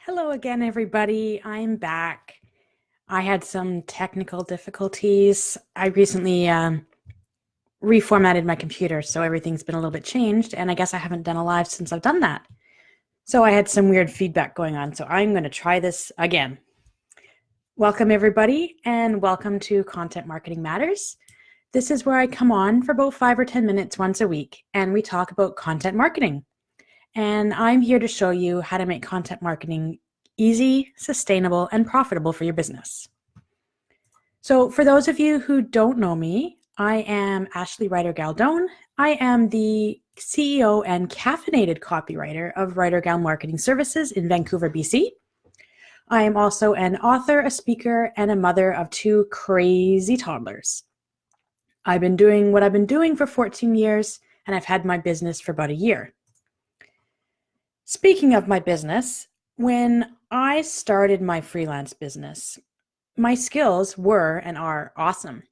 Hello again, everybody. I'm back. I had some technical difficulties. I recently reformatted my computer, so everything's been a little bit changed, and I guess I haven't done a live since I've done that. So I had some weird feedback going on, so I'm going to try this again. Welcome, everybody, and welcome to Content Marketing Matters. This is where I come on for about 5 or 10 minutes once a week, and we talk about content marketing. And I'm here to show you how to make content marketing easy, sustainable, and profitable for your business. So for those of you who don't know me, I am Ashley Ryder Galdone. I am the CEO and caffeinated copywriter of Ryder Gal Marketing Services in Vancouver, BC. I am also an author, a speaker, and a mother of 2 crazy toddlers. I've been doing what I've been doing for 14 years, and I've had my business for about a year. Speaking of my business, when I started my freelance business, my skills were and are awesome,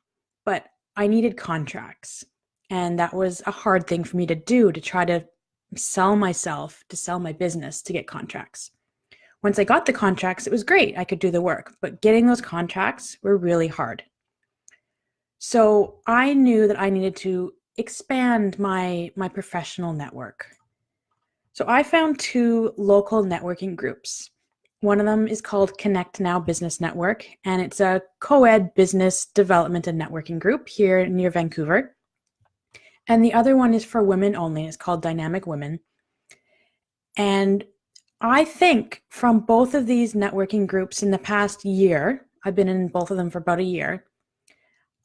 but I needed contracts. And that was a hard thing for me to do, to try to sell myself, to sell my business, to get contracts. Once I got the contracts, it was great. I could do the work, but getting those contracts were really hard. So I knew that I needed to expand my professional network. So I found 2 local networking groups. One of them is called Connect Now Business Network, and it's a co-ed business development and networking group here near Vancouver. And the other one is for women only. It's called Dynamic Women. And I think from both of these networking groups in the past year, I've been in both of them for about a year,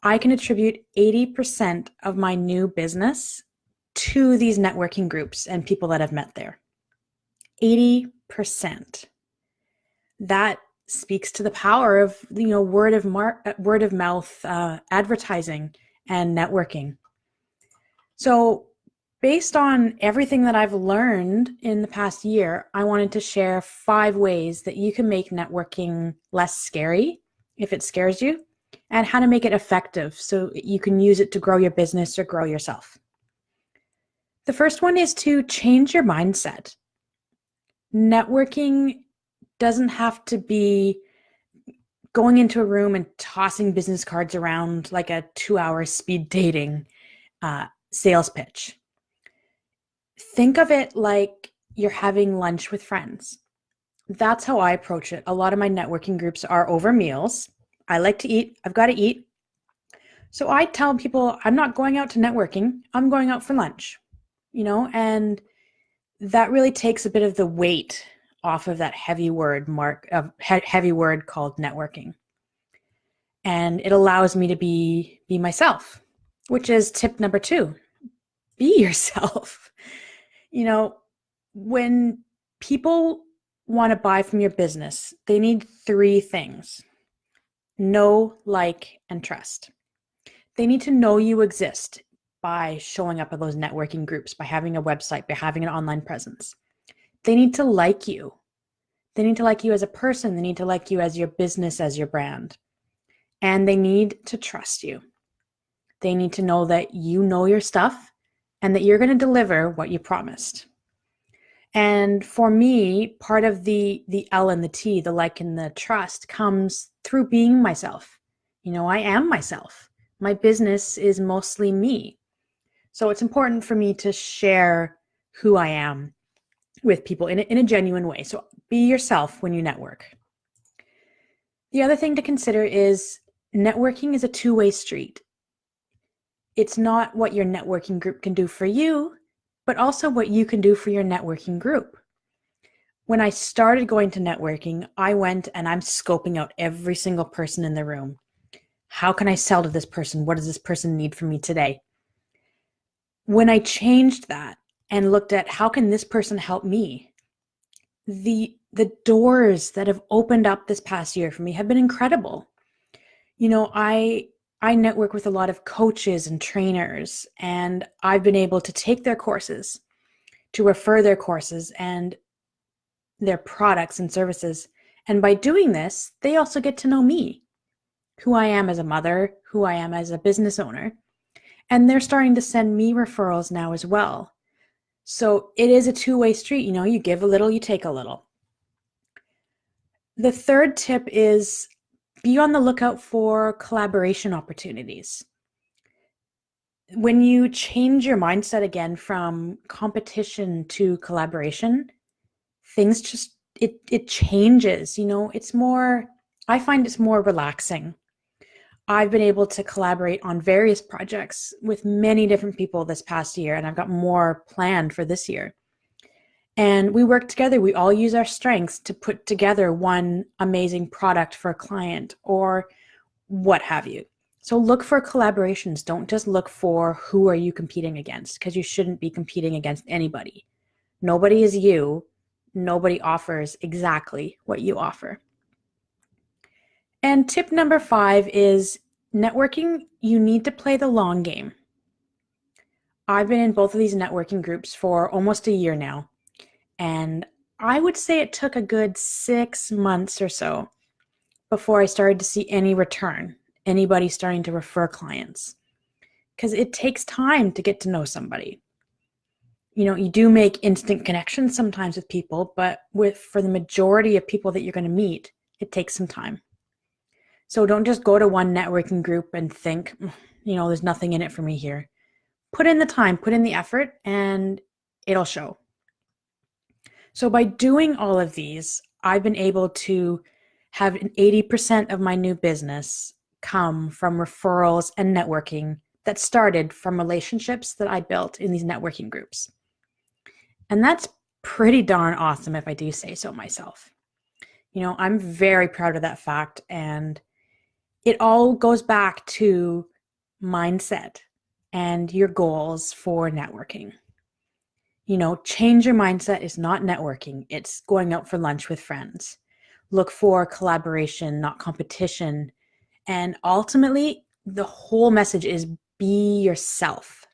I can attribute 80% of my new business to these networking groups and people that I've met there. 80%. That speaks to the power of word of mouth advertising and networking. So based on everything that I've learned in the past year, I wanted to share 5 ways that you can make networking less scary if it scares you, and how to make it effective so you can use it to grow your business or grow yourself. The first one is to change your mindset. Networking doesn't have to be going into a room and tossing business cards around like a 2-hour speed dating sales pitch. Think of it like you're having lunch with friends. That's how I approach it. A lot of my networking groups are over meals. I like to eat. I've got to eat. So I tell people I'm not going out to networking. I'm going out for lunch, and that really takes a bit of the weight off of that heavy word called networking. And it allows me to be myself, which is tip number 2. Be yourself. When people want to buy from your business, they need 3 things: know, like, and trust. They need to know you exist by showing up at those networking groups, by having a website, by having an online presence. They need to like you. They need to like you as a person. They need to like you as your business, as your brand. And they need to trust you. They need to know that you know your stuff and that you're going to deliver what you promised. And for me, part of the L and the T, the like and the trust, comes through being myself. I am myself. My business is mostly me. So it's important for me to share who I am with people in a genuine way. So be yourself when you network. The other thing to consider is networking is a 2-way street. It's not what your networking group can do for you, but also what you can do for your networking group. When I started going to networking, I went and I'm scoping out every single person in the room. How can I sell to this person? What does this person need from me today? When I changed that and looked at how can this person help me, the doors that have opened up this past year for me have been incredible. I network with a lot of coaches and trainers, and I've been able to take their courses, to refer their courses and their products and services. And by doing this, they also get to know me, who I am as a mother, who I am as a business owner. And they're starting to send me referrals now as well. So it is a 2-way street. You give a little, you take a little. The third tip is be on the lookout for collaboration opportunities. When you change your mindset again from competition to collaboration, things just it changes, it's more, I find it's more relaxing. I've been able to collaborate on various projects with many different people this past year, and I've got more planned for this year. And we work together. We all use our strengths to put together one amazing product for a client or what have you. So look for collaborations. Don't just look for who are you competing against, because you shouldn't be competing against anybody. Nobody is you. Nobody offers exactly what you offer. And tip number 5 is networking. You need to play the long game. I've been in both of these networking groups for almost a year now. And I would say it took a good 6 months or so before I started to see any return, anybody starting to refer clients. Because it takes time to get to know somebody. You do make instant connections sometimes with people, but for the majority of people that you're going to meet, it takes some time. So don't just go to one networking group and think, there's nothing in it for me here. Put in the time, put in the effort, and it'll show. So by doing all of these, I've been able to have 80% of my new business come from referrals and networking that started from relationships that I built in these networking groups. And that's pretty darn awesome, if I do say so myself. I'm very proud of that fact, and it all goes back to mindset and your goals for networking. Change your mindset is not networking. It's going out for lunch with friends. Look for collaboration, not competition. And ultimately, the whole message is be yourself.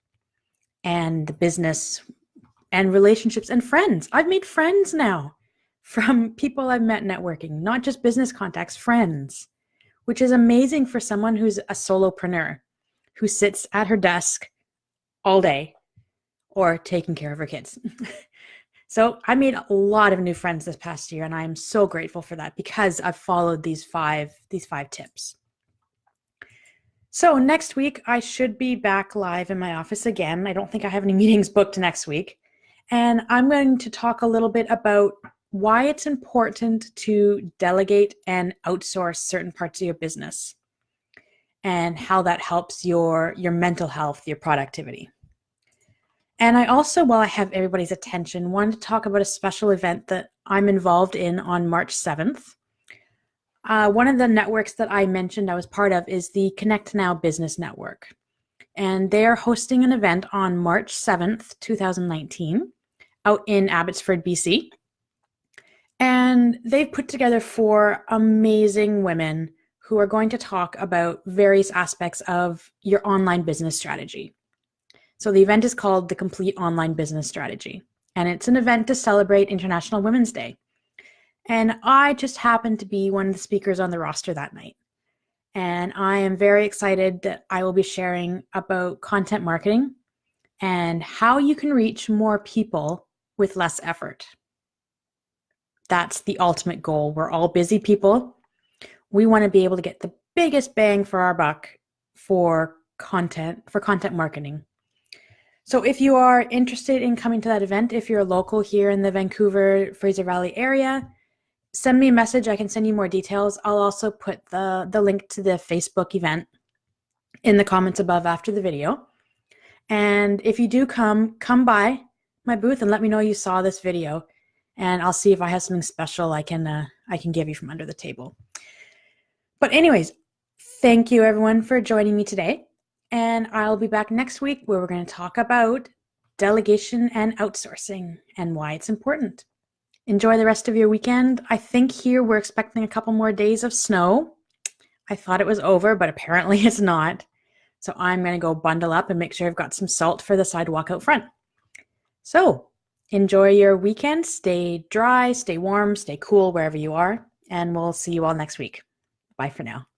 And the business and relationships and friends. I've made friends now from people I've met networking, not just business contacts, friends, which is amazing for someone who's a solopreneur who sits at her desk all day or taking care of her kids. So I made a lot of new friends this past year, and I'm so grateful for that because I've followed these five tips. So next week, I should be back live in my office again. I don't think I have any meetings booked next week. And I'm going to talk a little bit about why it's important to delegate and outsource certain parts of your business and how that helps your mental health, your productivity. And I also, while I have everybody's attention, wanted to talk about a special event that I'm involved in on March 7th. One of the networks that I mentioned I was part of is the Connect Now Business Network. And they are hosting an event on March 7th, 2019, out in Abbotsford, BC. And they've put together 4 amazing women who are going to talk about various aspects of your online business strategy. So the event is called the Complete Online Business Strategy, and it's an event to celebrate International Women's Day. And I just happened to be one of the speakers on the roster that night. And I am very excited that I will be sharing about content marketing and how you can reach more people with less effort. That's the ultimate goal. We're all busy people. We want to be able to get the biggest bang for our buck for content marketing. So if you are interested in coming to that event, if you're local here in the Vancouver, Fraser Valley area, send me a message. I can send you more details. I'll also put the link to the Facebook event in the comments above after the video. And if you do come by my booth and let me know you saw this video, and I'll see if I have something special I can give you from under the table. But anyways, thank you everyone for joining me today. And I'll be back next week where we're going to talk about delegation and outsourcing and why it's important. Enjoy the rest of your weekend. I think here we're expecting a couple more days of snow. I thought it was over, but apparently it's not. So I'm going to go bundle up and make sure I've got some salt for the sidewalk out front. So enjoy your weekend. Stay dry, stay warm, stay cool wherever you are. And we'll see you all next week. Bye for now.